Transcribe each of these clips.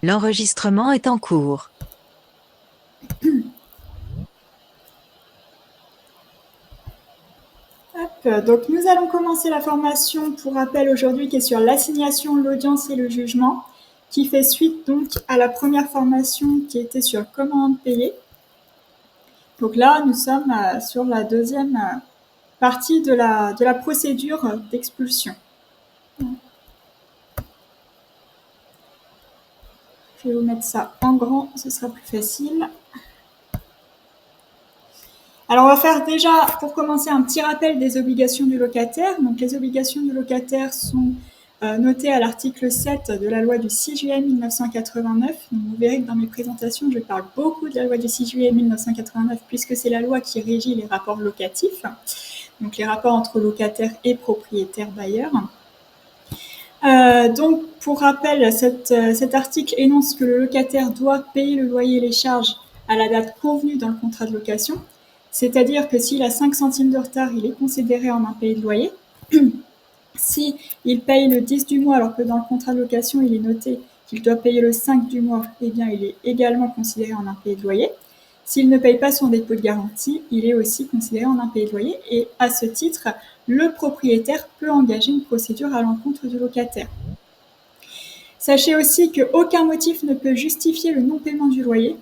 L'enregistrement est en cours. Donc nous allons commencer la formation pour rappel aujourd'hui qui est sur l'assignation, l'audience et le jugement, qui fait suite donc à la première formation qui était sur comment payer. Donc là, nous sommes sur la deuxième partie de la procédure d'expulsion. Je vais vous mettre ça en grand, ce sera plus facile. Alors on va faire déjà, pour commencer, un petit rappel des obligations du locataire. Donc les obligations du locataire sont notées à l'article 7 de la loi du 6 juillet 1989. Donc vous verrez que dans mes présentations, je parle beaucoup de la loi du 6 juillet 1989 puisque c'est la loi qui régit les rapports locatifs, donc les rapports entre locataires et propriétaires bailleurs. Donc, pour rappel, cet article énonce que le locataire doit payer le loyer et les charges à la date convenue dans le contrat de location. C'est-à-dire que s'il a 5 centimes de retard, il est considéré en impayé de loyer. Si il paye le 10 du mois, alors que dans le contrat de location, il est noté qu'il doit payer le 5 du mois, eh bien, il est également considéré en impayé de loyer. S'il ne paye pas son dépôt de garantie, il est aussi considéré en impayé de loyer. Et à ce titre, le propriétaire peut engager une procédure à l'encontre du locataire. Sachez aussi qu'aucun motif ne peut justifier le non-paiement du loyer.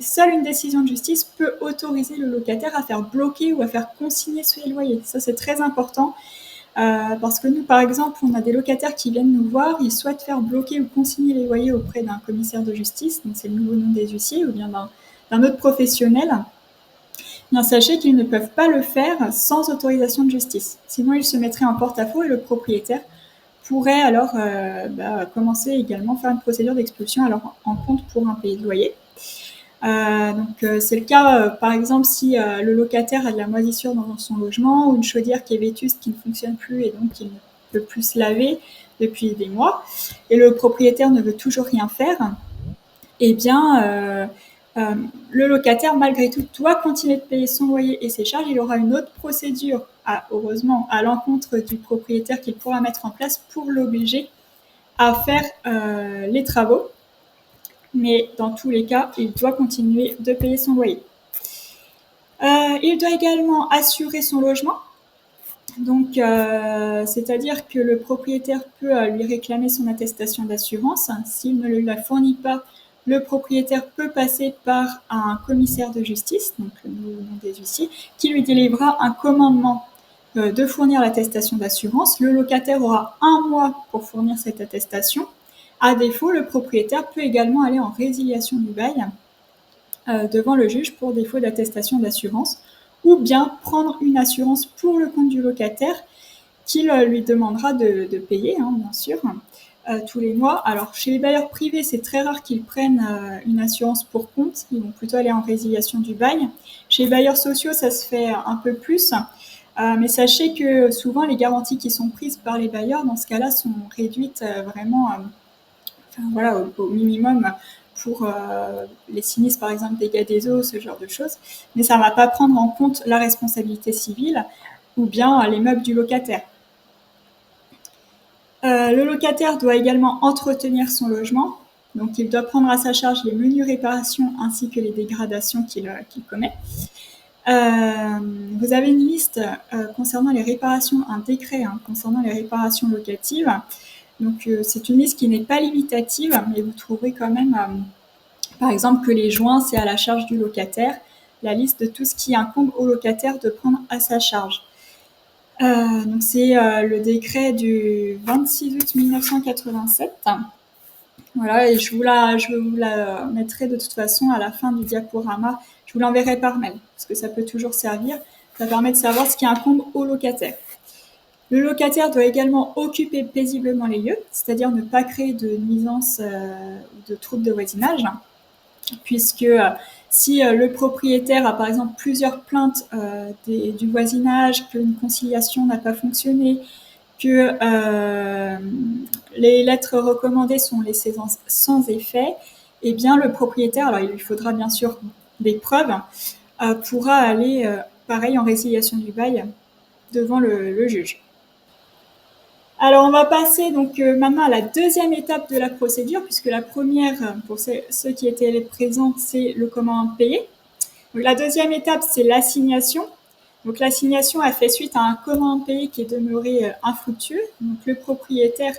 Seule une décision de justice peut autoriser le locataire à faire bloquer ou à faire consigner ses loyers. Ça, c'est très important parce que nous, par exemple, on a des locataires qui viennent nous voir, ils souhaitent faire bloquer ou consigner les loyers auprès d'un commissaire de justice, donc c'est le nouveau nom des huissiers, ou bien d'un autre professionnel. Bien, sachez qu'ils ne peuvent pas le faire sans autorisation de justice. Sinon, ils se mettraient en porte-à-faux et le propriétaire pourrait alors commencer également à faire une procédure d'expulsion alors en compte pour impayé de loyer. C'est le cas, par exemple, si le locataire a de la moisissure dans son logement ou une chaudière qui est vétuste, qui ne fonctionne plus et donc qui ne peut plus se laver depuis des mois, et le propriétaire ne veut toujours rien faire, eh bien, le locataire, malgré tout, doit continuer de payer son loyer et ses charges. Il aura une autre procédure, heureusement, à l'encontre du propriétaire qu'il pourra mettre en place pour l'obliger à faire les travaux. Mais dans tous les cas, il doit continuer de payer son loyer. Il doit également assurer son logement. Donc, c'est-à-dire que le propriétaire peut lui réclamer son attestation d'assurance. S'il ne la fournit pas, le propriétaire peut passer par un commissaire de justice, donc le nom des huissiers, qui lui délivrera un commandement de fournir l'attestation d'assurance. Le locataire aura 1 mois pour fournir cette attestation. À défaut, le propriétaire peut également aller en résiliation du bail devant le juge pour défaut d'attestation d'assurance, ou bien prendre une assurance pour le compte du locataire qu'il lui demandera de payer, bien sûr, tous les mois. Alors, chez les bailleurs privés, c'est très rare qu'ils prennent une assurance pour compte. Ils vont plutôt aller en résiliation du bail. Chez les bailleurs sociaux, ça se fait un peu plus. Mais sachez que souvent, les garanties qui sont prises par les bailleurs, dans ce cas-là, sont réduites vraiment au minimum pour les sinistres, par exemple, dégâts des eaux, ce genre de choses. Mais ça ne va pas prendre en compte la responsabilité civile ou bien les meubles du locataire. Le locataire doit également entretenir son logement. Donc, il doit prendre à sa charge les menues réparations ainsi que les dégradations qu'il commet. Vous avez une liste concernant les réparations, un décret concernant les réparations locatives. Donc, c'est une liste qui n'est pas limitative, mais vous trouverez quand même, par exemple, que les joints, c'est à la charge du locataire. La liste de tout ce qui incombe au locataire de prendre à sa charge. Donc c'est le décret du 26 août 1987. Voilà, et je vous la mettrai de toute façon à la fin du diaporama. Je vous l'enverrai par mail, parce que ça peut toujours servir. Ça permet de savoir ce qui incombe au locataire. Le locataire doit également occuper paisiblement les lieux, c'est-à-dire ne pas créer de nuisances ou de troubles de voisinage, puisque si le propriétaire a par exemple plusieurs plaintes du voisinage, qu'une conciliation n'a pas fonctionné, que les lettres recommandées sont laissées sans effet, eh bien le propriétaire, alors il lui faudra bien sûr des preuves, pourra aller pareil en résiliation du bail devant le juge. Alors, on va passer donc maintenant à la deuxième étape de la procédure, puisque la première, pour ceux qui étaient présents, c'est le comment payer. Donc, la deuxième étape, c'est l'assignation. Donc, l'assignation a fait suite à un comment payer qui est demeuré infructueux. Donc, le propriétaire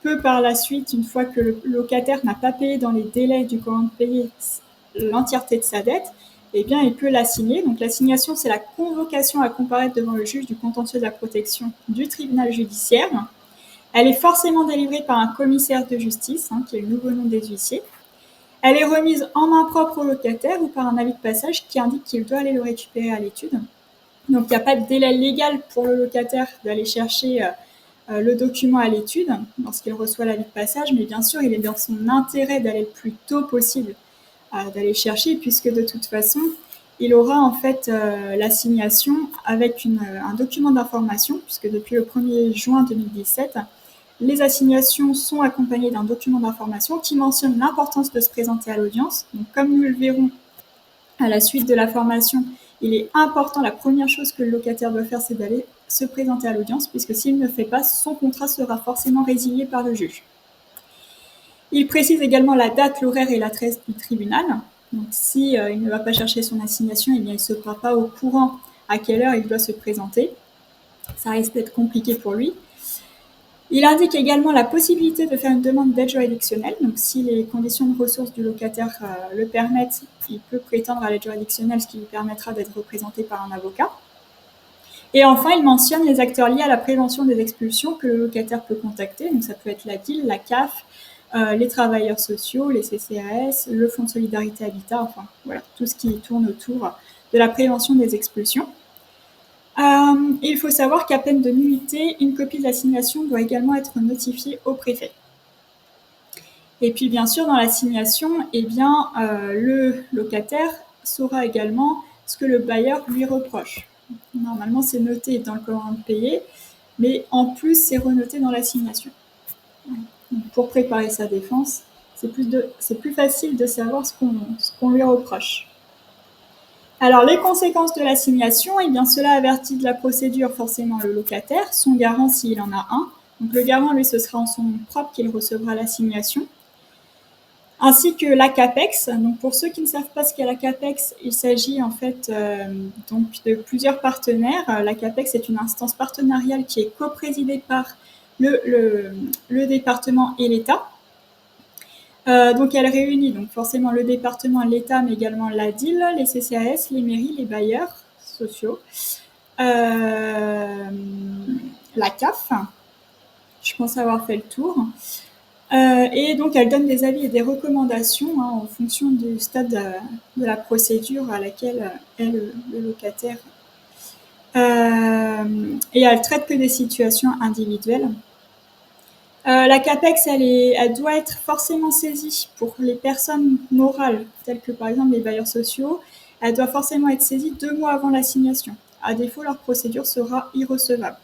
peut par la suite, une fois que le locataire n'a pas payé dans les délais du comment payer l'entièreté de sa dette, eh bien, il peut l'assigner. Donc, l'assignation, c'est la convocation à comparaître devant le juge du contentieux de la protection du tribunal judiciaire. Elle est forcément délivrée par un commissaire de justice, qui est le nouveau nom des huissiers. Elle est remise en main propre au locataire ou par un avis de passage qui indique qu'il doit aller le récupérer à l'étude. Donc, il n'y a pas de délai légal pour le locataire d'aller chercher le document à l'étude lorsqu'il reçoit l'avis de passage, mais bien sûr, il est dans son intérêt d'aller le plus tôt possible d'aller chercher, puisque de toute façon, il aura en fait l'assignation avec un document d'information, puisque depuis le 1er juin 2017, les assignations sont accompagnées d'un document d'information qui mentionne l'importance de se présenter à l'audience. Donc, comme nous le verrons à la suite de la formation, il est important, la première chose que le locataire doit faire, c'est d'aller se présenter à l'audience, puisque s'il ne le fait pas, son contrat sera forcément résilié par le juge. Il précise également la date, l'horaire et l'adresse du tribunal. Donc, si il ne va pas chercher son assignation, eh bien, il ne sera pas au courant à quelle heure il doit se présenter. Ça risque d'être compliqué pour lui. Il indique également la possibilité de faire une demande d'aide juridictionnelle. Donc, si les conditions de ressources du locataire le permettent, il peut prétendre à l'aide juridictionnelle, ce qui lui permettra d'être représenté par un avocat. Et enfin, il mentionne les acteurs liés à la prévention des expulsions que le locataire peut contacter. Donc, ça peut être la DIL, la CAF, les travailleurs sociaux, les CCAS, le Fonds de solidarité habitat, enfin voilà, tout ce qui tourne autour de la prévention des expulsions. Il faut savoir qu'à peine de nullité, une copie de l'assignation doit également être notifiée au préfet. Et puis bien sûr, dans l'assignation, eh bien, le locataire saura également ce que le bailleur lui reproche. Normalement, c'est noté dans le comment payer, mais en plus, c'est renoté dans l'assignation. Pour préparer sa défense, c'est plus facile de savoir ce qu'on lui reproche. Alors, les conséquences de l'assignation, eh bien, cela avertit de la procédure forcément le locataire, son garant s'il en a un. Donc, le garant, lui, ce sera en son nom propre qu'il recevra l'assignation. Ainsi que la CAPEX. Donc, pour ceux qui ne savent pas ce qu'est la CAPEX, il s'agit en fait donc de plusieurs partenaires. La CAPEX est une instance partenariale qui est coprésidée par le département et l'État. Donc, elle réunit donc forcément le département, l'État, mais également la DIL, les CCAS, les mairies, les bailleurs sociaux, la CAF. Je pense avoir fait le tour. Et donc, elle donne des avis et des recommandations en fonction du stade de la procédure à laquelle est le locataire. Et elle traite que des situations individuelles. La CAPEX, elle doit être forcément saisie pour les personnes morales, telles que par exemple les bailleurs sociaux. Elle doit forcément être saisie 2 mois avant l'assignation. À défaut, leur procédure sera irrecevable.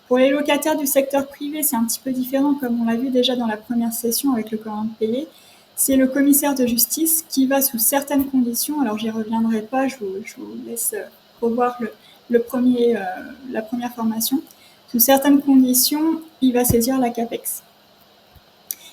Pour les locataires du secteur privé, c'est un petit peu différent, comme on l'a vu déjà dans la première session avec le comment payer. C'est le commissaire de justice qui va, sous certaines conditions, alors j'y reviendrai pas, je vous laisse revoir la première formation. Sous certaines conditions, il va saisir la CAPEX.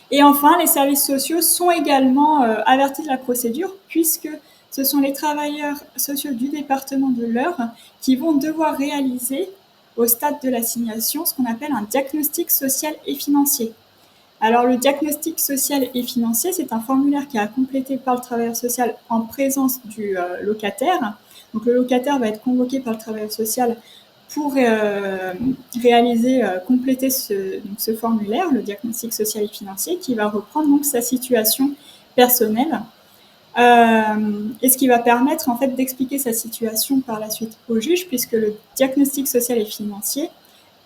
Et enfin, les services sociaux sont également avertis de la procédure, puisque ce sont les travailleurs sociaux du département de l'Eure qui vont devoir réaliser au stade de l'assignation ce qu'on appelle un diagnostic social et financier. Alors, le diagnostic social et financier, c'est un formulaire qui est à compléter par le travailleur social en présence du locataire. Donc, le locataire va être convoqué par le travailleur social pour compléter ce formulaire, le diagnostic social et financier, qui va reprendre donc sa situation personnelle. Et ce qui va permettre en fait d'expliquer sa situation par la suite au juge, puisque le diagnostic social et financier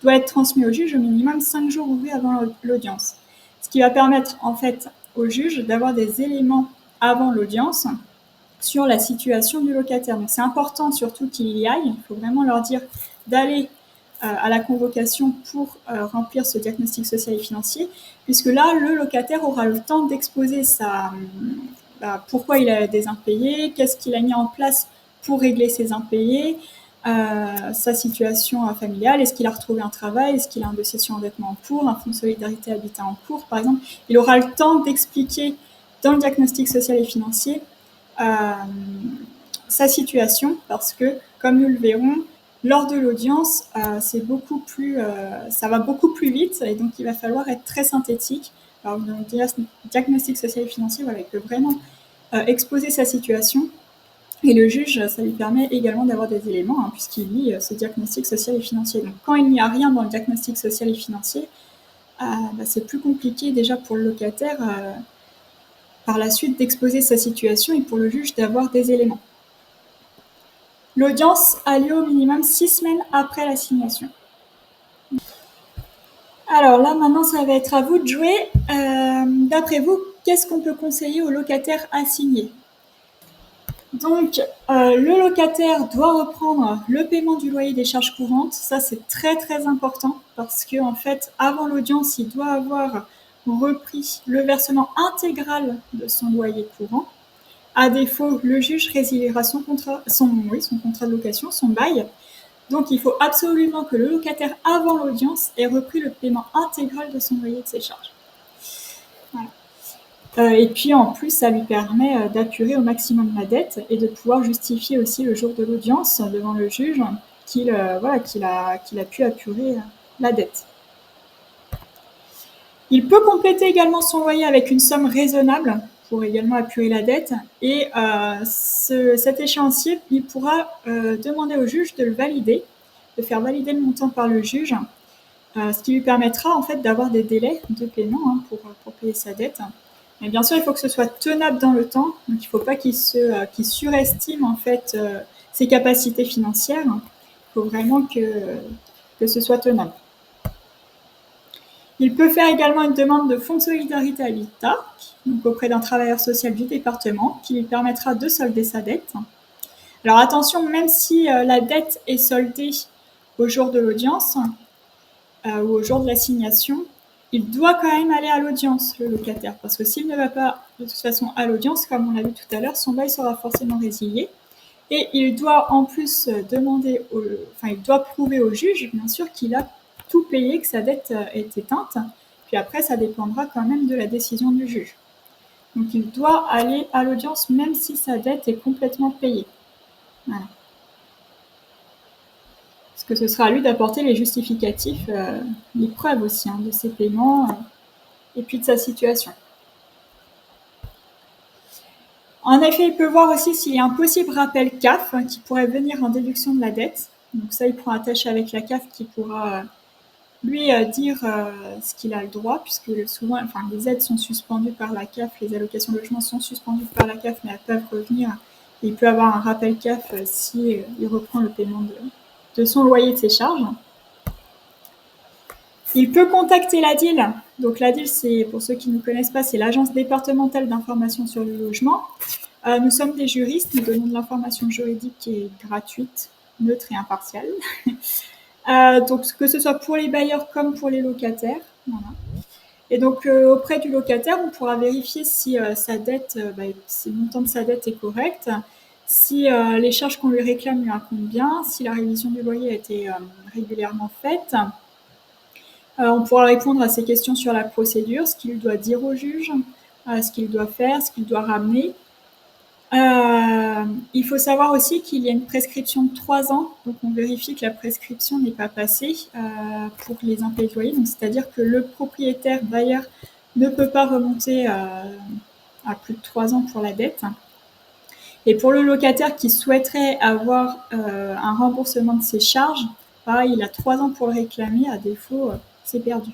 doit être transmis au juge au minimum 5 jours ouvrés avant l'audience. Ce qui va permettre en fait au juge d'avoir des éléments avant l'audience sur la situation du locataire. Donc c'est important surtout qu'il y aille, il faut vraiment leur dire d'aller à la convocation pour remplir ce diagnostic social et financier, puisque là, le locataire aura le temps d'exposer pourquoi il a des impayés, qu'est-ce qu'il a mis en place pour régler ses impayés, sa situation familiale, est-ce qu'il a retrouvé un travail, est-ce qu'il a un dossier sur endettement en cours, un fonds de solidarité habitat en cours, par exemple. Il aura le temps d'expliquer dans le diagnostic social et financier sa situation, parce que, comme nous le verrons, lors de l'audience, ça va beaucoup plus vite, et donc il va falloir être très synthétique. Alors, dans le diagnostic social et financier, voilà, il peut vraiment exposer sa situation. Et le juge, ça lui permet également d'avoir des éléments, puisqu'il lit ce diagnostic social et financier. Donc, quand il n'y a rien dans le diagnostic social et financier, c'est plus compliqué déjà pour le locataire par la suite d'exposer sa situation et pour le juge d'avoir des éléments. L'audience a lieu au minimum 6 semaines après l'assignation. Alors là, maintenant, ça va être à vous de jouer. D'après vous, qu'est-ce qu'on peut conseiller au locataire assigné ? Donc, le locataire doit reprendre le paiement du loyer des charges courantes. Ça, c'est très, très important parce que, en fait, avant l'audience, il doit avoir repris le versement intégral de son loyer courant. À défaut, le juge résiliera son contrat de location, son bail. Donc, il faut absolument que le locataire, avant l'audience, ait repris le paiement intégral de son loyer et de ses charges. Voilà. Et puis en plus, ça lui permet d'apurer au maximum la dette et de pouvoir justifier aussi le jour de l'audience devant le juge qu'il a pu apurer la dette. Il peut compléter également son loyer avec une somme raisonnable pour également apurer la dette. Et cet échéancier, il pourra demander au juge de le valider, de faire valider le montant par le juge, ce qui lui permettra en fait d'avoir des délais de paiement pour payer sa dette. Mais bien sûr, il faut que ce soit tenable dans le temps. Donc, il ne faut pas qu'il surestime en fait ses capacités financières. Il faut vraiment que ce soit tenable. Il peut faire également une demande de fonds de solidarité habitat, donc auprès d'un travailleur social du département, qui lui permettra de solder sa dette. Alors attention, même si la dette est soldée au jour de l'audience ou au jour de l'assignation, il doit quand même aller à l'audience, le locataire, parce que s'il ne va pas de toute façon à l'audience, comme on l'a vu tout à l'heure, son bail sera forcément résilié. Et il doit en plus il doit prouver au juge, bien sûr, qu'il a tout payé, que sa dette est éteinte. Puis après, ça dépendra quand même de la décision du juge. Donc il doit aller à l'audience même si sa dette est complètement payée. Voilà. Parce que ce sera à lui d'apporter les justificatifs, les preuves aussi de ses paiements et puis de sa situation. En effet, il peut voir aussi s'il y a un possible rappel CAF qui pourrait venir en déduction de la dette. Donc ça, il prend attache avec la CAF qui pourra lui dire ce qu'il a le droit, puisque souvent, les aides sont suspendues par la CAF, les allocations de logement sont suspendues par la CAF, mais elles peuvent revenir. Et il peut avoir un rappel CAF s'il reprend le paiement de son loyer et de ses charges. Il peut contacter l'ADIL. Donc l'ADIL, c'est, pour ceux qui ne connaissent pas, c'est l'Agence départementale d'information sur le logement. Nous sommes des juristes, nous donnons de l'information juridique qui est gratuite, neutre et impartiale. Donc que ce soit pour les bailleurs comme pour les locataires. Voilà. Et donc auprès du locataire, on pourra vérifier si sa dette, si le montant de sa dette est correct, si les charges qu'on lui réclame lui racontent bien, si la révision du loyer a été régulièrement faite. On pourra répondre à ces questions sur la procédure, ce qu'il doit dire au juge, ce qu'il doit faire, ce qu'il doit ramener. Il faut savoir aussi qu'il y a une prescription de 3 ans, donc on vérifie que la prescription n'est pas passée pour les impayés de loyer, donc c'est-à-dire que le propriétaire bailleur ne peut pas remonter à plus de 3 ans pour la dette. Et pour le locataire qui souhaiterait avoir un remboursement de ses charges, pareil, il a 3 ans pour le réclamer, à défaut, c'est perdu.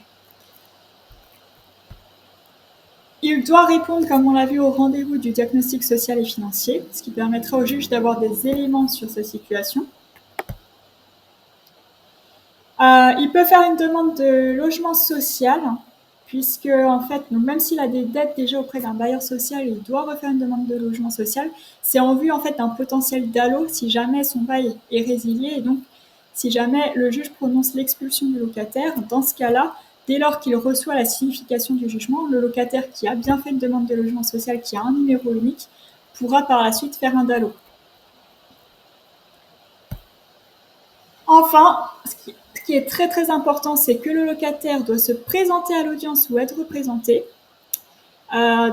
Il doit répondre, comme on l'a vu, au rendez-vous du diagnostic social et financier, ce qui permettra au juge d'avoir des éléments sur sa situation. Il peut faire une demande de logement social, puisque en fait, donc même s'il a des dettes déjà auprès d'un bailleur social, il doit refaire une demande de logement social. C'est en vue en fait d'un potentiel DALO si jamais son bail est résilié et donc si jamais le juge prononce l'expulsion du locataire. Dans ce cas-là, dès lors qu'il reçoit la signification du jugement, le locataire qui a bien fait une demande de logement social, qui a un numéro unique, pourra par la suite faire un DALO. Enfin, ce qui est très très important, c'est que le locataire doit se présenter à l'audience ou être représenté.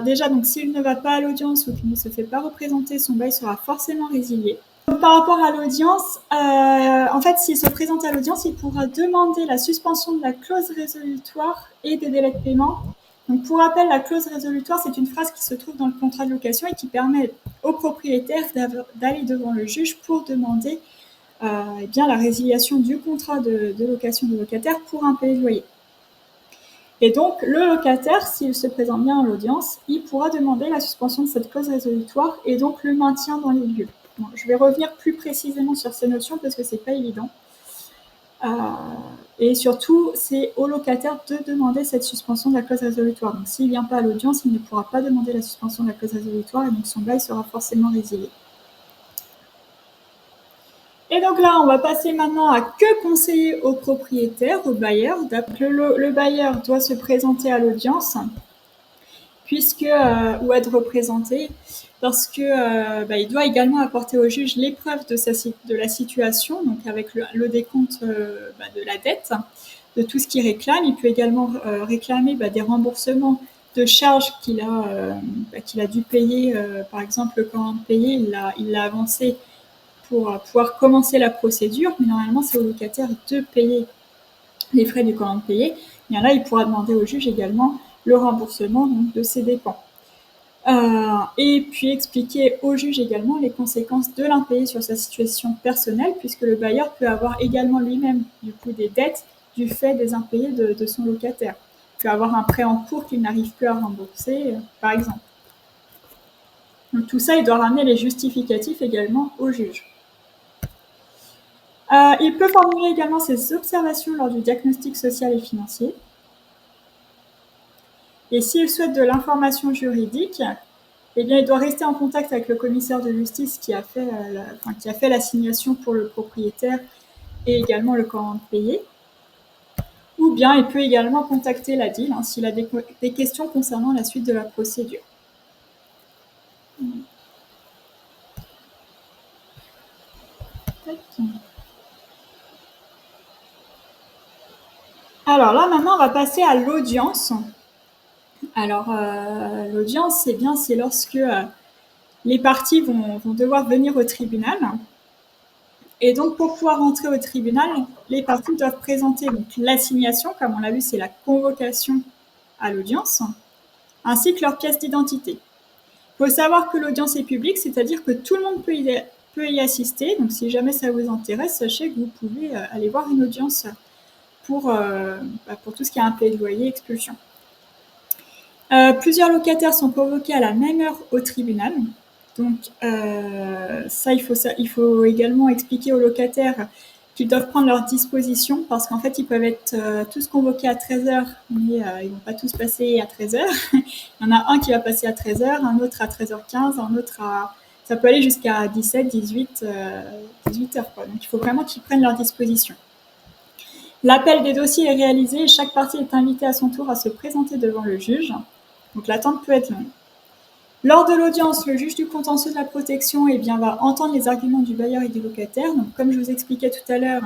Déjà, donc s'il ne va pas à l'audience ou qu'il ne se fait pas représenter, son bail sera forcément résilié. Donc, par rapport à l'audience, en fait, s'il se présente à l'audience, il pourra demander la suspension de la clause résolutoire et des délais de paiement. Donc, pour rappel, la clause résolutoire, c'est une phrase qui se trouve dans le contrat de location et qui permet au propriétaire d'aller devant le juge pour demander eh bien, la résiliation du contrat de location du locataire pour impayé de loyer. Et donc, le locataire, s'il se présente bien à l'audience, il pourra demander la suspension de cette clause résolutoire et donc le maintien dans les lieux. Bon, je vais revenir plus précisément sur ces notions parce que c'est pas évident. Et surtout, c'est au locataire de demander cette suspension de la clause résolutoire. Donc, s'il ne vient pas à l'audience, il ne pourra pas demander la suspension de la clause résolutoire et donc son bail sera forcément résilié. Et donc là, on va passer maintenant à que conseiller au propriétaire, au bailleur. Le bailleur doit se présenter à l'audience ou être représenté, parce que il doit également apporter au juge les preuves de la situation, donc avec le décompte de la dette, de tout ce qu'il réclame. Il peut également réclamer des remboursements de charges qu'il a dû payer. Par exemple, le commande payé, il l'a avancé pour pouvoir commencer la procédure, mais normalement c'est au locataire de payer les frais du commande payé. Bien là, il pourra demander au juge également le remboursement donc, de ses dépenses. Et puis expliquer au juge également les conséquences de l'impayé sur sa situation personnelle, puisque le bailleur peut avoir également lui-même du coup des dettes du fait des impayés de son locataire. Il peut avoir un prêt en cours qu'il n'arrive plus à rembourser, par exemple. Donc tout ça, il doit ramener les justificatifs également au juge. Il peut formuler également ses observations lors du diagnostic social et financier. Et s'il souhaite de l'information juridique, eh bien, il doit rester en contact avec le commissaire de justice qui a fait l'assignation pour le propriétaire et également le commande payé. Ou bien il peut également contacter la DIL s'il a des questions concernant la suite de la procédure. Alors là, maintenant, on va passer à l'audience. Alors, l'audience, c'est lorsque les parties vont devoir venir au tribunal. Et donc, pour pouvoir entrer au tribunal, les parties doivent présenter l'assignation, comme on l'a vu, c'est la convocation à l'audience, ainsi que leur pièce d'identité. Il faut savoir que l'audience est publique, c'est-à-dire que tout le monde peut y assister. Donc, si jamais ça vous intéresse, sachez que vous pouvez aller voir une audience pour tout ce qui est impayé de loyer, expulsion. Plusieurs locataires sont convoqués à la même heure au tribunal. Donc il faut également expliquer aux locataires qu'ils doivent prendre leurs dispositions parce qu'en fait, ils peuvent être tous convoqués à 13h, mais ils ne vont pas tous passer à 13h. Il y en a un qui va passer à 13h, un autre à 13h15, un autre à... Ça peut aller jusqu'à 17, 18, 18h. Donc il faut vraiment qu'ils prennent leurs dispositions. L'appel des dossiers est réalisé et chaque partie est invitée à son tour à se présenter devant le juge. Donc l'attente peut être longue. Lors de l'audience, le juge du contentieux de la protection va entendre les arguments du bailleur et du locataire. Donc, comme je vous expliquais tout à l'heure,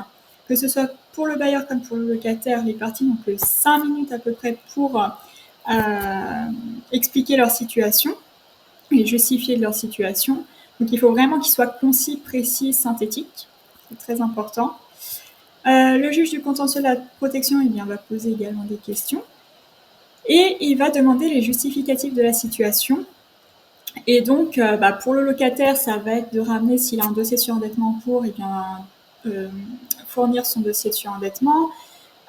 que ce soit pour le bailleur comme pour le locataire, les parties n'ont que 5 minutes à peu près pour expliquer leur situation et justifier de leur situation. Donc, il faut vraiment qu'ils soient concis, précis, synthétiques. C'est très important. Le juge du contentieux de la protection va poser également des questions. Et il va demander les justificatifs de la situation. Et donc, pour le locataire, ça va être de ramener, s'il a un dossier de surendettement en cours, fournir son dossier de surendettement.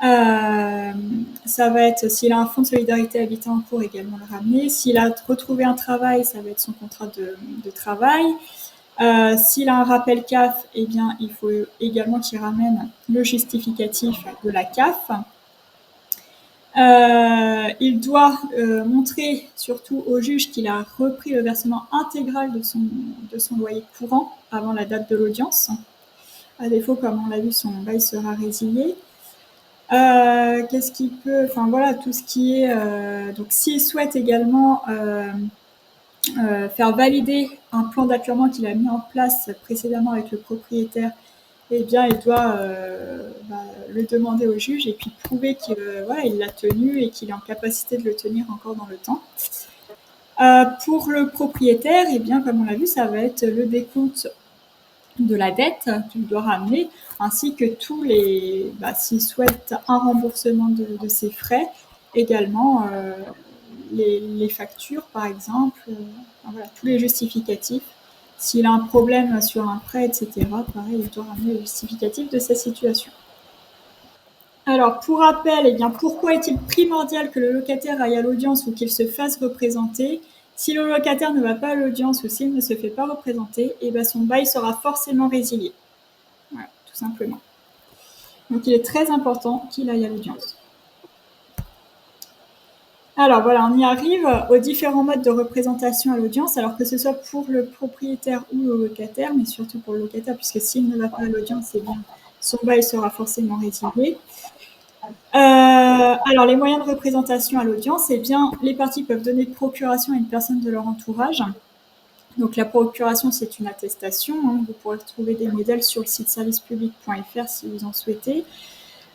Ça va être, s'il a un fonds de solidarité habitant en cours, également le ramener. S'il a retrouvé un travail, ça va être son contrat de travail. S'il a un rappel CAF, il faut également qu'il ramène le justificatif de la CAF. Il doit montrer surtout au juge qu'il a repris le versement intégral de son loyer courant avant la date de l'audience. À défaut, comme on l'a vu, son bail sera résilié. Qu'est-ce qu'il peut... Enfin voilà, tout ce qui est... donc s'il souhaite également faire valider un plan d'apurement qu'il a mis en place précédemment avec le propriétaire, eh bien, il doit le demander au juge et puis prouver qu'il il l'a tenu et qu'il est en capacité de le tenir encore dans le temps. Pour le propriétaire, eh bien, comme on l'a vu, ça va être le décompte de la dette qu'il doit ramener, ainsi que tous les, s'il souhaite un remboursement de ses frais, également les factures, par exemple, tous les justificatifs. S'il a un problème sur un prêt, etc., pareil, il doit ramener le justificatif de sa situation. Alors, pour rappel, eh bien, pourquoi est-il primordial que le locataire aille à l'audience ou qu'il se fasse représenter? Si le locataire ne va pas à l'audience ou s'il ne se fait pas représenter, eh bien, son bail sera forcément résilié. Voilà, tout simplement. Donc, il est très important qu'il aille à l'audience. Alors voilà, on y arrive aux différents modes de représentation à l'audience, alors que ce soit pour le propriétaire ou le locataire, mais surtout pour le locataire, puisque s'il ne va pas à l'audience, eh bien, son bail sera forcément résilié. Alors, les moyens de représentation à l'audience, eh bien, les parties peuvent donner procuration à une personne de leur entourage. Donc, la procuration, c'est une attestation. Vous pourrez retrouver des modèles sur le site servicepublic.fr si vous en souhaitez.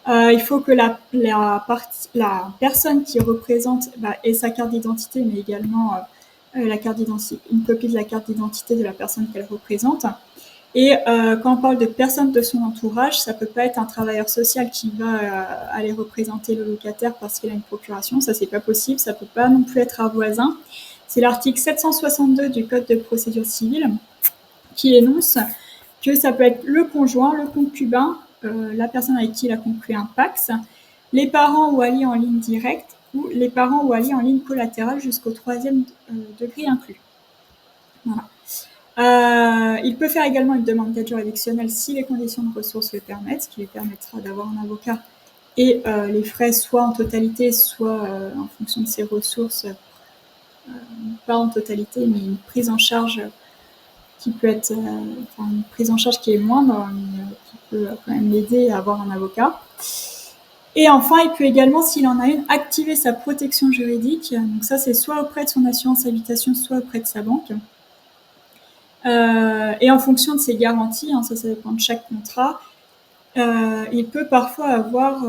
Il faut que la personne qui représente ait sa carte d'identité, mais également une copie de la carte d'identité de la personne qu'elle représente. Et quand on parle de personnes de son entourage, ça peut pas être un travailleur social qui va aller représenter le locataire parce qu'il a une procuration. Ça, c'est pas possible. Ça peut pas non plus être un voisin. C'est l'article 762 du Code de procédure civile qui énonce que ça peut être le conjoint, le concubin, la personne avec qui il a conclu un PACS, les parents ou alliés en ligne directe ou les parents ou alliés en ligne collatérale jusqu'au 3e degré inclus. Voilà. Il peut faire également une demande d'aide juridictionnelle si les conditions de ressources le permettent, ce qui lui permettra d'avoir un avocat et les frais soit en totalité, soit en fonction de ses ressources, pas en totalité, mais une prise en charge qui peut être une prise en charge qui est moindre, mais qui peut quand même l'aider à avoir un avocat. Et enfin, il peut également, s'il en a une, activer sa protection juridique. Donc ça, c'est soit auprès de son assurance habitation, soit auprès de sa banque. Et en fonction de ses garanties, ça dépend de chaque contrat, il peut parfois avoir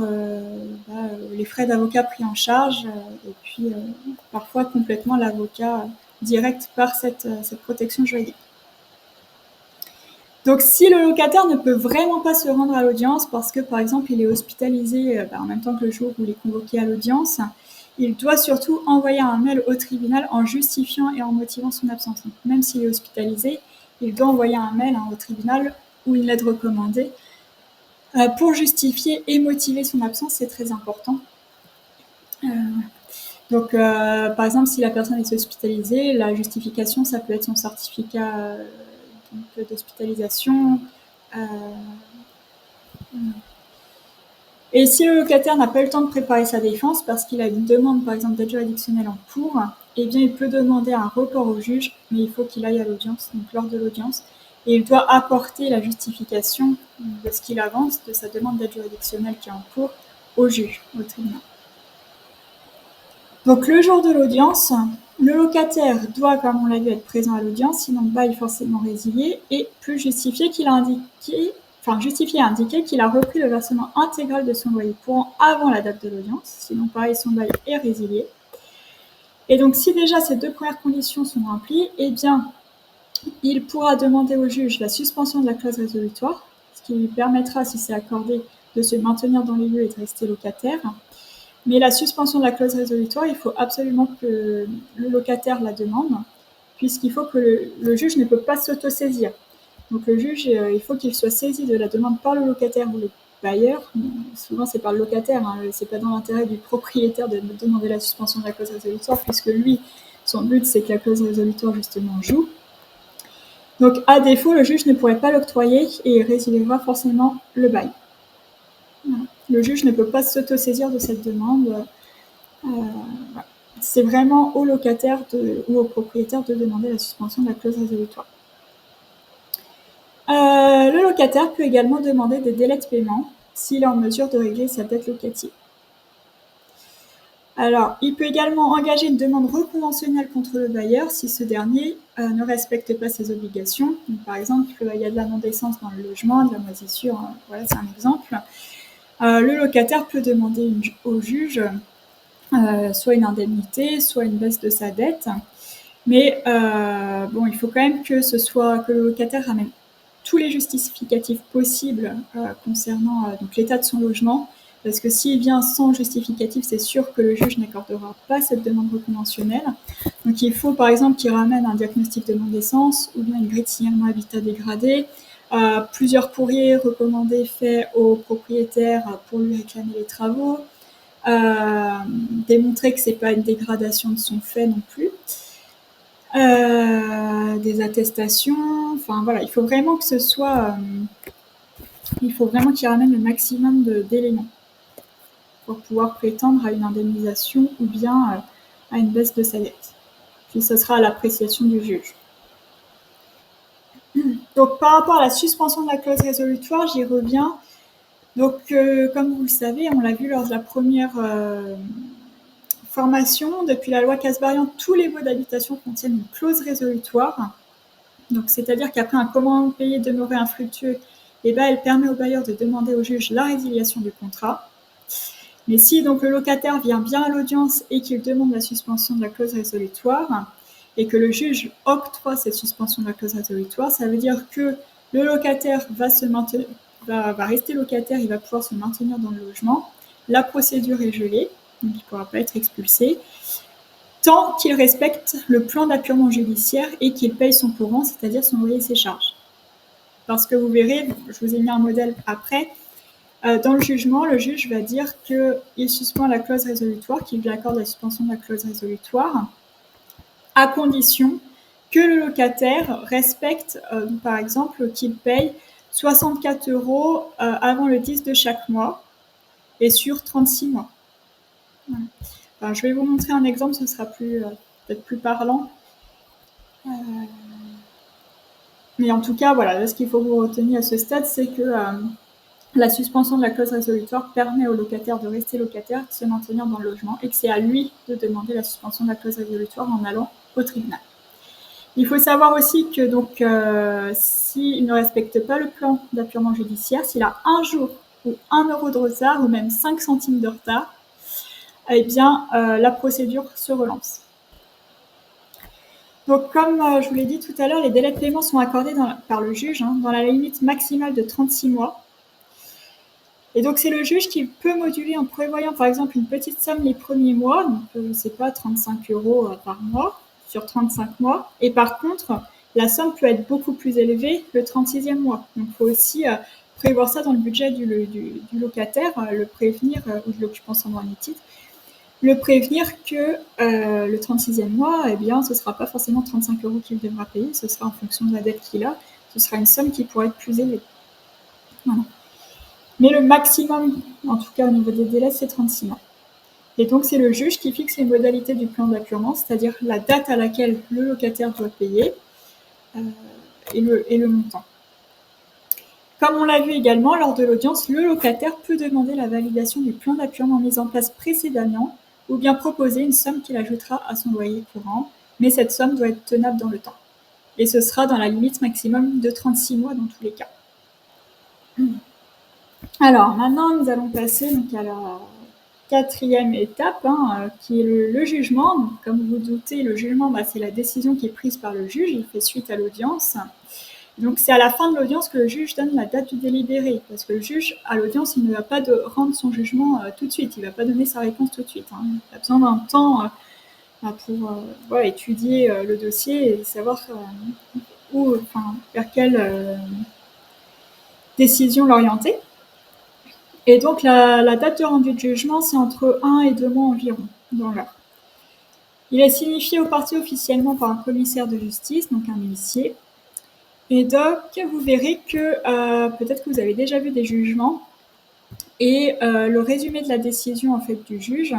les frais d'avocat pris en charge et puis parfois complètement l'avocat direct par cette protection juridique. Donc, si le locataire ne peut vraiment pas se rendre à l'audience parce que, par exemple, il est hospitalisé en même temps que le jour où il est convoqué à l'audience, il doit surtout envoyer un mail au tribunal en justifiant et en motivant son absence. Donc, même s'il est hospitalisé, il doit envoyer un mail au tribunal ou une lettre recommandée pour justifier et motiver son absence. C'est très important. Donc, par exemple, si la personne est hospitalisée, la justification, ça peut être son certificat d'hospitalisation. Et si le locataire n'a pas eu le temps de préparer sa défense parce qu'il a une demande, par exemple, d'aide juridictionnelle en cours, eh bien, il peut demander un report au juge, mais il faut qu'il aille à l'audience, donc lors de l'audience, et il doit apporter la justification de ce qu'il avance, de sa demande d'aide juridictionnelle qui est en cours, au juge, au tribunal. Donc, le jour de l'audience, le locataire doit, comme on l'a vu, être présent à l'audience, sinon le bail forcément résilié, et peut justifier qu'il a indiqué qu'il a repris le versement intégral de son loyer courant avant la date de l'audience, sinon pareil, son bail est résilié. Et donc, si déjà ces deux premières conditions sont remplies, eh bien, il pourra demander au juge la suspension de la clause résolutoire, ce qui lui permettra, si c'est accordé, de se maintenir dans les lieux et de rester locataire. Mais la suspension de la clause résolutoire, il faut absolument que le locataire la demande, puisqu'il faut que le juge ne peut pas s'autosaisir. Donc le juge, il faut qu'il soit saisi de la demande par le locataire ou le bailleur. Souvent, c'est par le locataire, c'est pas dans l'intérêt du propriétaire de demander la suspension de la clause résolutoire, puisque lui, son but, c'est que la clause résolutoire, justement, joue. Donc, à défaut, le juge ne pourrait pas l'octroyer et il résiliera forcément le bail. Voilà. Le juge ne peut pas s'autosaisir de cette demande. C'est vraiment au locataire ou au propriétaire de demander la suspension de la clause résolutoire. Le locataire peut également demander des délais de paiement s'il est en mesure de régler sa dette locative. Alors, il peut également engager une demande reconventionnelle contre le bailleur si ce dernier ne respecte pas ses obligations. Donc, par exemple, il y a de la non-décence dans le logement, de la moisissure, voilà, c'est un exemple. Le locataire peut demander au juge soit une indemnité, soit une baisse de sa dette. Mais bon, il faut quand même que le locataire ramène tous les justificatifs possibles concernant donc l'état de son logement, parce que s'il vient sans justificatif, c'est sûr que le juge n'accordera pas cette demande reconventionnelle. Donc il faut par exemple qu'il ramène un diagnostic de non-décence ou bien une grille de signalement habitat dégradé, plusieurs courriers recommandés faits au propriétaire pour lui réclamer les travaux, démontrer que c'est pas une dégradation de son fait non plus. Des attestations, enfin voilà, il faut vraiment que ce soit, il faut vraiment qu'il ramène le maximum d'éléments pour pouvoir prétendre à une indemnisation ou bien à une baisse de sa dette. Puis ce sera à l'appréciation du juge. Donc par rapport à la suspension de la clause résolutoire, j'y reviens. Donc comme vous le savez, on l'a vu lors de la première formation, depuis la loi Kasbarian, tous les baux d'habitation contiennent une clause résolutoire. Donc, c'est-à-dire qu'après un commandement payé demeuré infructueux, eh ben, elle permet au bailleur de demander au juge la résiliation du contrat. Mais si donc le locataire vient bien à l'audience et qu'il demande la suspension de la clause résolutoire, et que le juge octroie cette suspension de la clause résolutoire, ça veut dire que le locataire va rester locataire, il va pouvoir se maintenir dans le logement. La procédure est gelée, donc il ne pourra pas être expulsé, tant qu'il respecte le plan d'appurement judiciaire et qu'il paye son courant, c'est-à-dire son loyer et ses charges. Parce que vous verrez, je vous ai mis un modèle après, dans le jugement, le juge va dire qu'il suspend la clause résolutoire, qu'il lui accorde la suspension de la clause résolutoire, à condition que le locataire respecte, par exemple, qu'il paye 64 € avant le 10 de chaque mois et sur 36 mois. Voilà. Alors, je vais vous montrer un exemple, ce sera peut-être plus parlant. Mais en tout cas, voilà, ce qu'il faut vous retenir à ce stade, c'est que la suspension de la clause résolutoire permet au locataire de rester locataire, de se maintenir dans le logement, et que c'est à lui de demander la suspension de la clause résolutoire en allant au tribunal. Il faut savoir aussi que donc, s'il ne respecte pas le plan d'appurement judiciaire, s'il a un jour ou 1 € de retard, ou même 5 centimes de retard, eh bien, la procédure se relance. Donc, comme je vous l'ai dit tout à l'heure, les délais de paiement sont accordés par le juge dans la limite maximale de 36 mois. Et donc, c'est le juge qui peut moduler en prévoyant, par exemple, une petite somme les premiers mois, donc, je ne sais pas, 35 € par mois, sur 35 mois. Et par contre, la somme peut être beaucoup plus élevée le 36e mois. Donc, il faut aussi prévoir ça dans le budget du locataire, le prévenir, ou de l'occupant sans droit ni titre, le prévenir que le 36e mois, eh bien, ce ne sera pas forcément 35 € qu'il devra payer, ce sera en fonction de la dette qu'il a, ce sera une somme qui pourrait être plus élevée. Voilà. Mais le maximum, en tout cas au niveau des délais, c'est 36 mois. Et donc, c'est le juge qui fixe les modalités du plan d'appurement, c'est-à-dire la date à laquelle le locataire doit payer et le montant. Comme on l'a vu également, lors de l'audience, le locataire peut demander la validation du plan d'appurement mis en place précédemment ou bien proposer une somme qu'il ajoutera à son loyer courant, mais cette somme doit être tenable dans le temps. Et ce sera dans la limite maximum de 36 mois dans tous les cas. Alors, maintenant, nous allons passer donc, à la 4e étape, qui est le jugement. Donc, comme vous vous doutez, le jugement, c'est la décision qui est prise par le juge, il fait suite à l'audience. Donc, c'est à la fin de l'audience que le juge donne la date du délibéré, parce que le juge, à l'audience, il ne va pas rendre son jugement tout de suite, il ne va pas donner sa réponse tout de suite. Il a besoin d'un temps pour étudier le dossier et savoir vers quelle décision l'orienter. Et donc, la date de rendu de jugement, c'est entre 1 et 2 mois environ, dans l'heure. Il est signifié aux parties officiellement par un commissaire de justice, donc un huissier. Et donc, vous verrez que peut-être que vous avez déjà vu des jugements, et le résumé de la décision en fait, du juge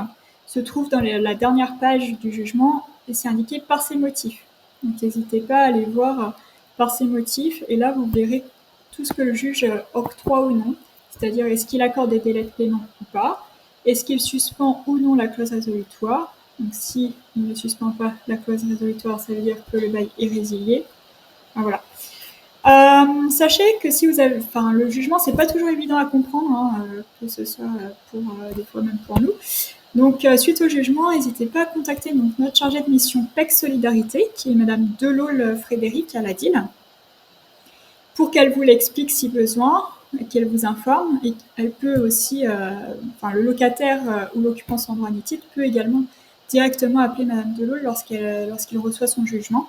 se trouve dans la dernière page du jugement, et c'est indiqué par ses motifs. Donc, n'hésitez pas à aller voir par ses motifs, et là, vous verrez tout ce que le juge octroie ou non. C'est-à-dire, est-ce qu'il accorde des délais de paiement ou pas? Est-ce qu'il suspend ou non la clause résolutoire? Donc si il ne suspend pas la clause résolutoire, ça veut dire que le bail est résilié. Voilà. Sachez que si vous avez, enfin, le jugement, c'est pas toujours évident à comprendre, hein, que ce soit pour des fois même pour nous. Donc, suite au jugement, n'hésitez pas à contacter donc, notre chargée de mission PEC Solidarité, qui est Madame Delaulle Frédéric à la DIL, pour qu'elle vous l'explique si besoin, qu'elle vous informe. Et elle peut aussi, enfin, le locataire ou l'occupant sans droit ni titre peut également directement appeler Madame Delaulle lorsqu'il reçoit son jugement.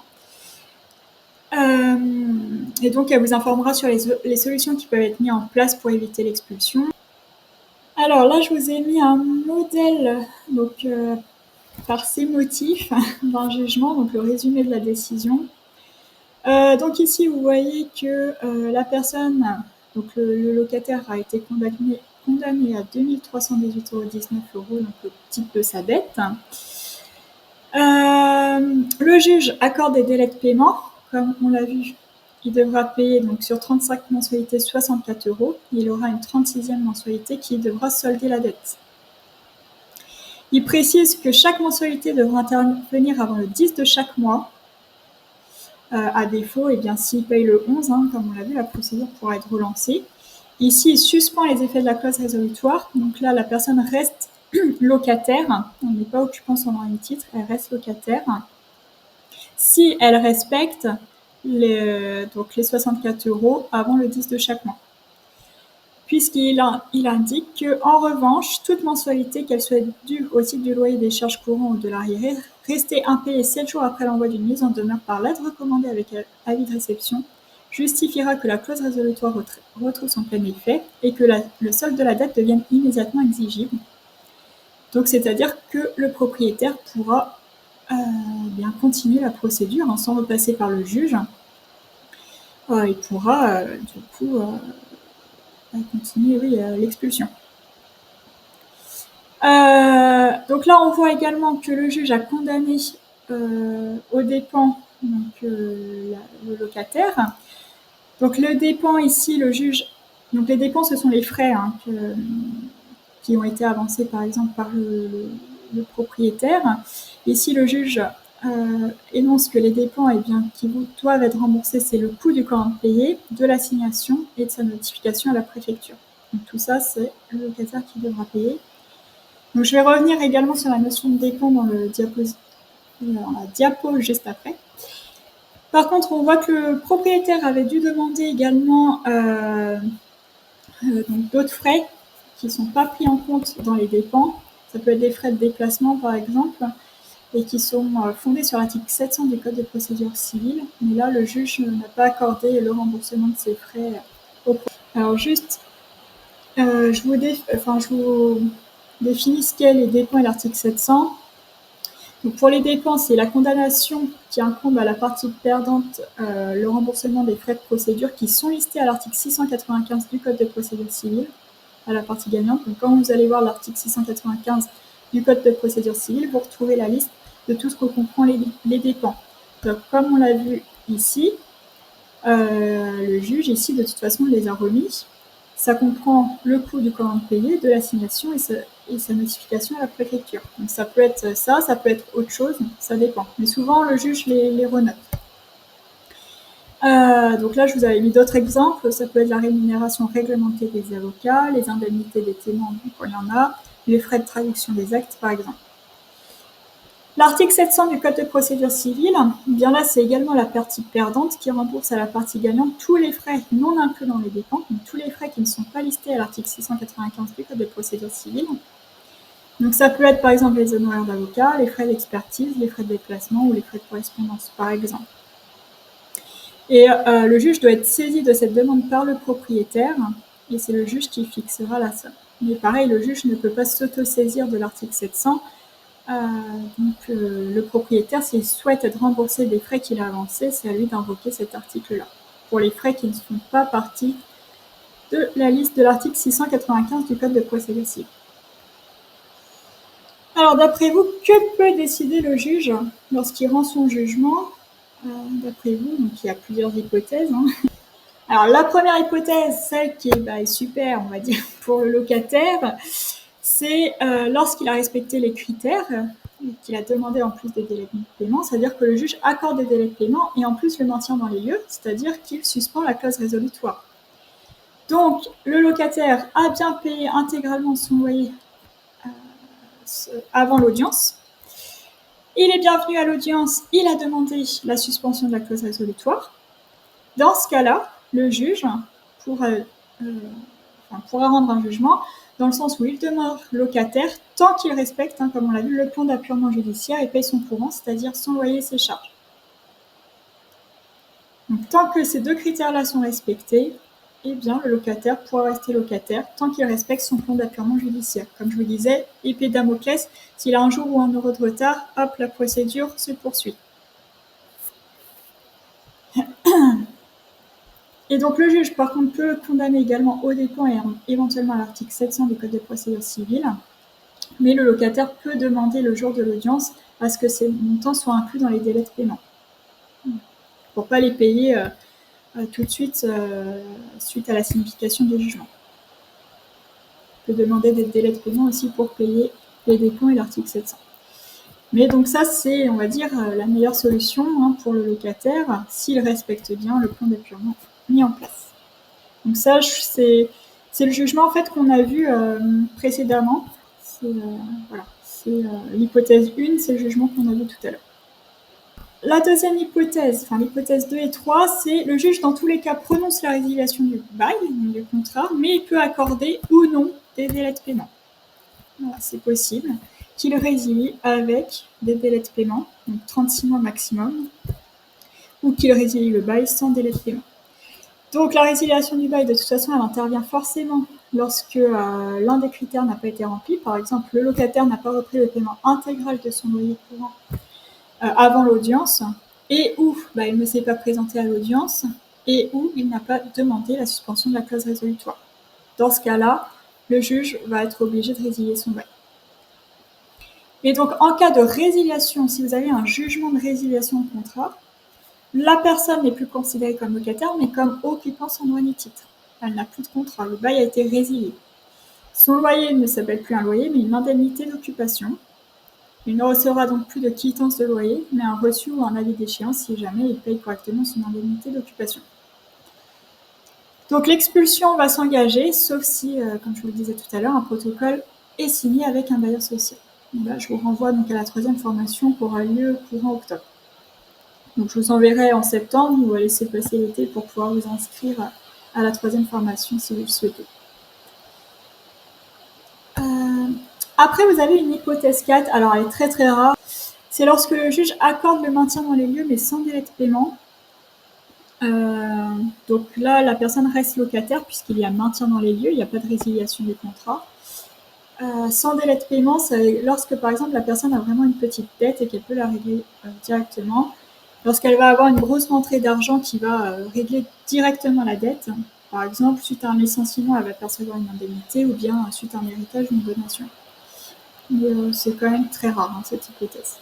Et donc, elle vous informera sur les solutions qui peuvent être mises en place pour éviter l'expulsion. Alors là, je vous ai mis un modèle donc, par ces motifs d'un jugement, donc le résumé de la décision. Donc ici, vous voyez que la personne, donc le locataire a été condamné à 2 318,19 €, donc le type de sa dette. Le juge accorde des délais de paiement, comme on l'a vu. Il devra payer donc sur 35 mensualités 64 €. Il aura une 36e mensualité qui devra solder la dette. Il précise que chaque mensualité devra intervenir avant le 10 de chaque mois. À défaut, eh bien, s'il paye le 11, comme on l'a vu, la procédure pourra être relancée. Ici, il suspend les effets de la clause résolutoire. Donc là, la personne reste locataire. On n'est pas occupant sans droit ni titre, elle reste locataire. Si elle respecte donc les 64 € avant le 10 de chaque mois. Puisqu'il indique qu'en revanche, toute mensualité, qu'elle soit due au titre du loyer, des charges courantes ou de l'arriéré, restée impayée 7 jours après l'envoi d'une mise en demeure par lettre recommandée avec avis de réception, justifiera que la clause résolutoire retrouve son plein effet et que le solde de la dette devienne immédiatement exigible. Donc, c'est-à-dire que le propriétaire pourra bien continuer la procédure sans repasser par le juge. Il pourra du coup continuer l'expulsion. Donc là, on voit également que le juge a condamné aux dépens donc, le locataire. Donc le dépens ici, le juge. Donc les dépens, ce sont les frais qui ont été avancés par exemple par le propriétaire. Ici, le juge énonce que les dépens qui doivent être remboursés, c'est le coût du corps impayé, de l'assignation et de sa notification à la préfecture. Donc tout ça, c'est le locataire qui devra payer. Donc je vais revenir également sur la notion de dépens dans la diapo juste après. Par contre, on voit que le propriétaire avait dû demander également d'autres frais qui ne sont pas pris en compte dans les dépens. Ça peut être des frais de déplacement, par exemple, et qui sont fondés sur l'article 700 du Code de procédure civile. Mais là, le juge n'a pas accordé le remboursement de ces frais au propriétaire. Alors juste, je vous définis ce qu'est les dépens et l'article 700. Donc pour les dépenses, c'est la condamnation qui incombe à la partie perdante le remboursement des frais de procédure qui sont listés à l'article 695 du Code de procédure civile, à la partie gagnante. Donc quand vous allez voir l'article 695 du Code de procédure civile, vous retrouvez la liste de tout ce que comprend les dépenses. Donc comme on l'a vu ici, le juge ici de toute façon les a remis. Ça comprend le coût du corps impayé, de l'assignation et sa notification à la préfecture. Donc ça peut être ça peut être autre chose, ça dépend. Mais souvent, le juge les renote. Donc là, je vous avais mis d'autres exemples. Ça peut être la rémunération réglementée des avocats, les indemnités des témoins, quand il y en a, les frais de traduction des actes, par exemple. L'article 700 du Code de procédure civile, bien là, c'est également la partie perdante qui rembourse à la partie gagnante tous les frais non inclus dans les dépenses, donc tous les frais qui ne sont pas listés à l'article 695 du Code de procédure civile. Donc ça peut être par exemple les honoraires d'avocat, les frais d'expertise, les frais de déplacement ou les frais de correspondance, par exemple. Et le juge doit être saisi de cette demande par le propriétaire, et c'est le juge qui fixera la somme. Mais pareil, le juge ne peut pas s'autosaisir de l'article 700. Donc le propriétaire, s'il souhaite être remboursé des frais qu'il a avancés, c'est à lui d'invoquer cet article-là, pour les frais qui ne font pas partie de la liste de l'article 695 du Code de procédure civile. Alors d'après vous, que peut décider le juge lorsqu'il rend son jugement? D'après vous, donc il y a plusieurs hypothèses. Alors la première hypothèse, celle qui est super, on va dire, pour le locataire, c'est lorsqu'il a respecté les critères, qu'il a demandé en plus des délais de paiement, c'est-à-dire que le juge accorde des délais de paiement et en plus le maintient dans les lieux, c'est-à-dire qu'il suspend la clause résolutoire. Donc, le locataire a bien payé intégralement son loyer avant l'audience. Il est bienvenu à l'audience, il a demandé la suspension de la clause résolutoire. Dans ce cas-là, le juge pourra rendre un jugement dans le sens où il demeure locataire tant qu'il respecte, comme on l'a vu, le plan d'appurement judiciaire et paye son courant, c'est-à-dire son loyer et ses charges. Donc, tant que ces deux critères-là sont respectés, eh bien, le locataire pourra rester locataire tant qu'il respecte son plan d'appurement judiciaire. Comme je vous disais, épée Damoclès, s'il a un jour ou un euro de retard, hop, la procédure se poursuit. Et donc le juge, par contre, peut condamner également aux dépens et éventuellement à l'article 700 du Code de procédure civile, mais le locataire peut demander le jour de l'audience à ce que ces montants soient inclus dans les délais de paiement, pour ne pas les payer tout de suite suite à la signification du jugement. On peut demander des délais de paiement aussi pour payer les dépens et l'article 700. Mais donc ça, c'est, on va dire, la meilleure solution pour le locataire s'il respecte bien le plan d'appurement mis en place. Donc ça, c'est le jugement en fait qu'on a vu précédemment. C'est l'hypothèse 1, c'est le jugement qu'on a vu tout à l'heure. La deuxième hypothèse, l'hypothèse 2 et 3, c'est le juge dans tous les cas prononce la résiliation du bail, du contrat, mais il peut accorder ou non des délais de paiement. Voilà, c'est possible qu'il résilie avec des délais de paiement, donc 36 mois maximum, ou qu'il résilie le bail sans délai de paiement. Donc la résiliation du bail, de toute façon, elle intervient forcément lorsque l'un des critères n'a pas été rempli. Par exemple, le locataire n'a pas repris le paiement intégral de son loyer courant avant l'audience, et où il ne s'est pas présenté à l'audience, et où il n'a pas demandé la suspension de la clause résolutoire. Dans ce cas-là, le juge va être obligé de résilier son bail. Et donc, en cas de résiliation, si vous avez un jugement de résiliation de contrat, la personne n'est plus considérée comme locataire, mais comme occupant sans droit ni titre. Elle n'a plus de contrat, le bail a été résilié. Son loyer ne s'appelle plus un loyer, mais une indemnité d'occupation. Il ne recevra donc plus de quittance de loyer, mais un reçu ou un avis d'échéance si jamais il paye correctement son indemnité d'occupation. Donc l'expulsion va s'engager, sauf si, comme je vous le disais tout à l'heure, un protocole est signé avec un bailleur social. Donc là, je vous renvoie donc à la troisième formation qui aura lieu courant octobre. Donc je vous enverrai en septembre ou à laisser passer l'été pour pouvoir vous inscrire à la troisième formation si vous le souhaitez. Après, vous avez une hypothèse 4, alors elle est très très rare. C'est lorsque le juge accorde le maintien dans les lieux mais sans délai de paiement. Donc là, la personne reste locataire puisqu'il y a maintien dans les lieux, il n'y a pas de résiliation du contrat. Sans délai de paiement, c'est lorsque par exemple la personne a vraiment une petite dette et qu'elle peut la régler directement. Lorsqu'elle va avoir une grosse rentrée d'argent qui va régler directement la dette, par exemple, suite à un licenciement, elle va percevoir une indemnité ou bien suite à un héritage ou une donation. Mais c'est quand même très rare, cette hypothèse.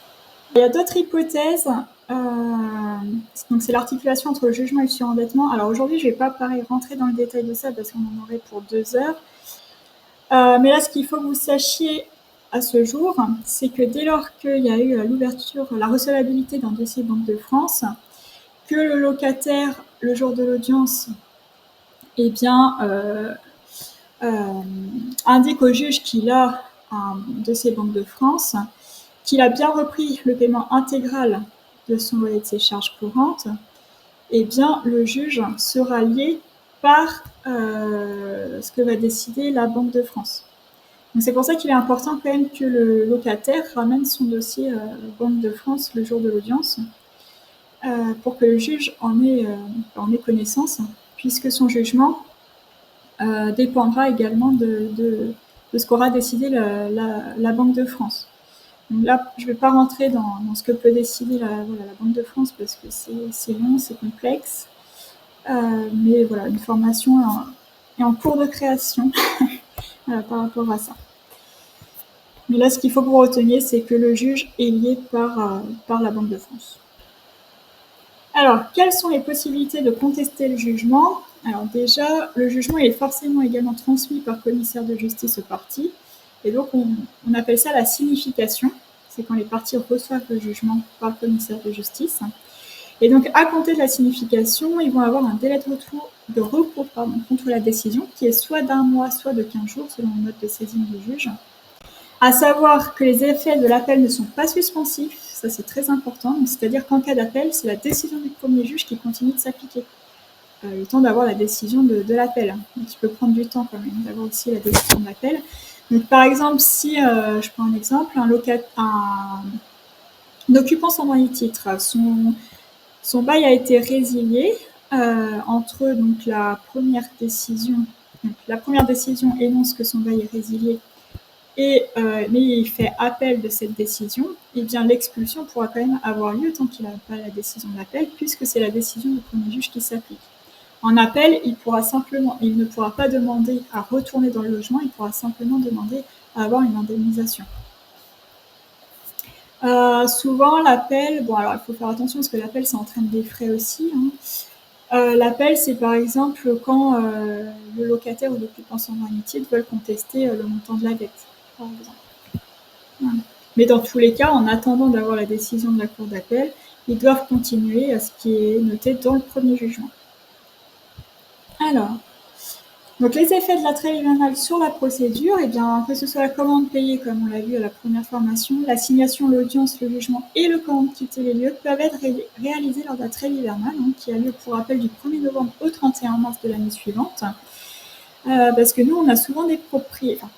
Il y a d'autres hypothèses. Donc c'est l'articulation entre le jugement et le surendettement. Alors aujourd'hui, je ne vais pas rentrer dans le détail de ça parce qu'on en aurait pour 2 heures. Mais là, ce qu'il faut que vous sachiez à ce jour, c'est que dès lors qu'il y a eu la recevabilité d'un dossier Banque de France, que le locataire, le jour de l'audience, indique au juge qu'il a un dossier Banque de France, qu'il a bien repris le paiement intégral de son loyer et de ses charges courantes, le juge sera lié par ce que va décider la Banque de France. Donc c'est pour ça qu'il est important quand même que le locataire ramène son dossier Banque de France le jour de l'audience pour que le juge en ait connaissance, puisque son jugement dépendra également de ce qu'aura décidé la Banque de France. Donc là, je ne vais pas rentrer dans ce que peut décider la Banque de France parce que c'est long, c'est complexe. Mais voilà, une formation est en cours de création par rapport à ça. Mais là, ce qu'il faut que vous reteniez, c'est que le juge est lié par la Banque de France. Alors, quelles sont les possibilités de contester le jugement ? Alors déjà, le jugement est forcément également transmis par commissaire de justice aux parties. Et donc, on appelle ça la signification. C'est quand les parties reçoivent le jugement par le commissaire de justice. Et donc, à compter de la signification, ils vont avoir un délai de recours contre la décision, qui est soit d'1 mois, soit de 15 jours, selon le mode de saisine du juge. À savoir que les effets de l'appel ne sont pas suspensifs, ça c'est très important, c'est-à-dire qu'en cas d'appel, c'est la décision du premier juge qui continue de s'appliquer. Le temps d'avoir la décision de l'appel, qui peut prendre du temps quand même, d'avoir aussi la décision de l'appel. Donc par exemple, si, je prends un exemple, un occupant sans droit ni titre, son bail a été résilié entre donc, la première décision énonce que son bail est résilié, mais il fait appel de cette décision, et bien l'expulsion pourra quand même avoir lieu tant qu'il n'a pas la décision d'appel, puisque c'est la décision du premier juge qui s'applique. En appel, il ne pourra pas demander à retourner dans le logement, il pourra simplement demander à avoir une indemnisation. Souvent, l'appel, bon alors il faut faire attention parce que l'appel ça entraîne des frais aussi. L'appel, c'est par exemple quand le locataire ou l'occupant sans droit ni titre veulent contester le montant de la dette, par exemple. Voilà. Mais dans tous les cas, en attendant d'avoir la décision de la cour d'appel, ils doivent continuer à ce qui est noté dans le premier jugement. Alors, donc les effets de la trêve hivernale sur la procédure, eh bien, que ce soit la commande payée, comme on l'a vu à la première formation, l'assignation, l'audience, le jugement et le commande quitter les lieux peuvent être réalisés lors de la trêve hivernale, qui a lieu pour rappel du 1er novembre au 31 mars de l'année suivante. Parce que nous, on a souvent des propriétaires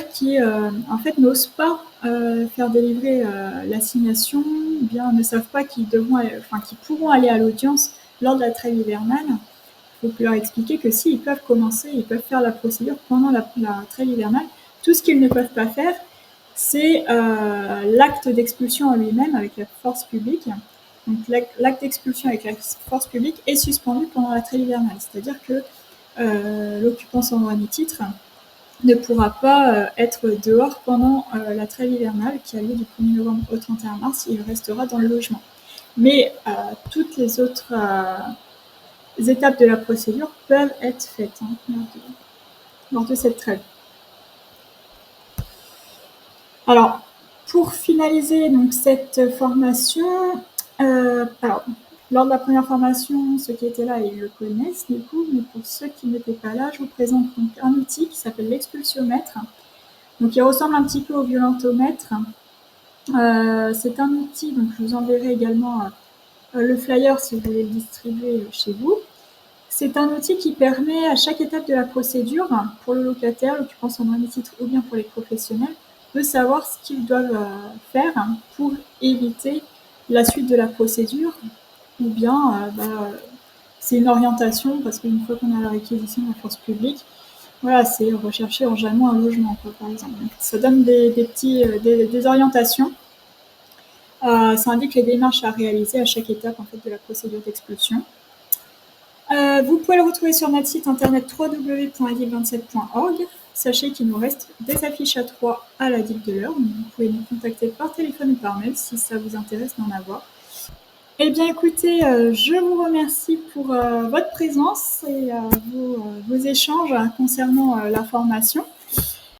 qui, en fait, n'osent pas faire délivrer l'assignation, ou bien ne savent pas qu'ils pourront aller à l'audience lors de la trêve hivernale. Il faut leur expliquer que si, ils peuvent faire la procédure pendant la trêve hivernale. Tout ce qu'ils ne peuvent pas faire, c'est l'acte d'expulsion en lui-même avec la force publique. Donc l'acte d'expulsion avec la force publique est suspendu pendant la trêve hivernale. C'est-à-dire que l'occupant sans droit ni titre ne pourra pas être dehors pendant la trêve hivernale qui a lieu du 1er novembre au 31 mars. Il restera dans le logement. Mais toutes les autres étapes de la procédure peuvent être faites lors de cette trêve. Alors, pour finaliser donc, cette formation, lors de la première formation, ceux qui étaient là, ils le connaissent du coup, mais pour ceux qui n'étaient pas là, je vous présente donc un outil qui s'appelle l'expulsiomètre. Donc, il ressemble un petit peu au violentomètre. C'est un outil, donc je vous enverrai également le flyer si vous voulez le distribuer chez vous. C'est un outil qui permet à chaque étape de la procédure, pour le locataire, l'occupant sans droit ni titre ou bien pour les professionnels, de savoir ce qu'ils doivent faire pour éviter la suite de la procédure, ou bien c'est une orientation, parce qu'une fois qu'on a la réquisition de la force publique, voilà, c'est rechercher urgemment un logement, par exemple. Donc, ça donne des orientations. Ça indique les démarches à réaliser à chaque étape en fait, de la procédure d'expulsion. Vous pouvez le retrouver sur notre site internet www.edil27.org. Sachez qu'il nous reste des affiches à 3 à la DIL de l'heure. Vous pouvez nous contacter par téléphone ou par mail si ça vous intéresse d'en avoir. Eh bien écoutez, je vous remercie pour votre présence et vos échanges concernant la formation.